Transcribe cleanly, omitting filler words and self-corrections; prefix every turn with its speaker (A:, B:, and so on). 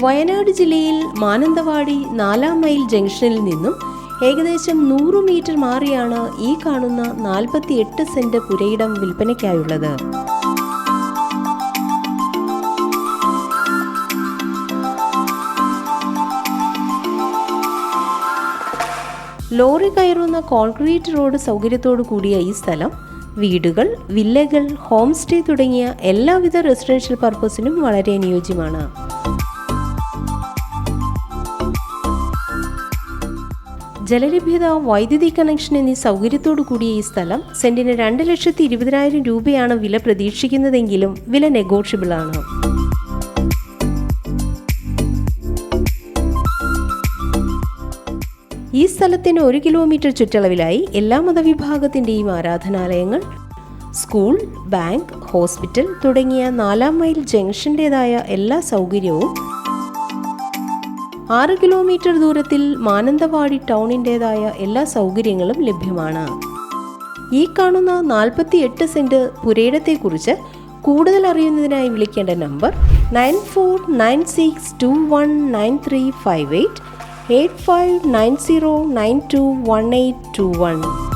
A: വയനാട് ജില്ലയിൽ മാനന്തവാടി 4 മൈൽ ജംഗ്ഷനിൽ നിന്നും ഏകദേശം 100 മീറ്റർ മാറിയാണ് ഈ കാണുന്ന 48 സെന്റ് പുരയിടം വിൽപ്പനയ്ക്കായുള്ളത്. ലോറി കയറുന്ന കോൺക്രീറ്റ് റോഡ് സൗകര്യത്തോടു കൂടിയ ഈ സ്ഥലം വീടുകൾ, വില്ലകൾ, ഹോം സ്റ്റേ തുടങ്ങിയ എല്ലാവിധ റെസിഡൻഷ്യൽ പർപ്പസിനും വളരെ അനുയോജ്യമാണ്. ജലലഭ്യത, വൈദ്യുതി കണക്ഷൻ എന്നീ സൗകര്യത്തോടു കൂടിയ ഈ സ്ഥലം സെന്റിന് 2,20,000 രൂപയാണ് വില പ്രതീക്ഷിക്കുന്നതെങ്കിലും വില നെഗോഷ്യബിൾ ആണ്. ഈ സ്ഥലത്തിന് 1 കിലോമീറ്റർ ചുറ്റളവിലായി എല്ലാ മതവിഭാഗത്തിൻ്റെയും ആരാധനാലയങ്ങൾ, സ്കൂൾ, ബാങ്ക്, ഹോസ്പിറ്റൽ തുടങ്ങിയ 4 മൈൽ ജംഗ്ഷൻ്റേതായ എല്ലാ സൗകര്യവും 6 കിലോമീറ്റർ ദൂരത്തിൽ മാനന്തവാടി ടൗണിൻ്റേതായ എല്ലാ സൗകര്യങ്ങളും ലഭ്യമാണ്. ഈ കാണുന്ന 48 സെന്റ് പുരയിടത്തെക്കുറിച്ച് കൂടുതൽ അറിയുന്നതിനായി വിളിക്കേണ്ട നമ്പർ 9496219358 8590921821.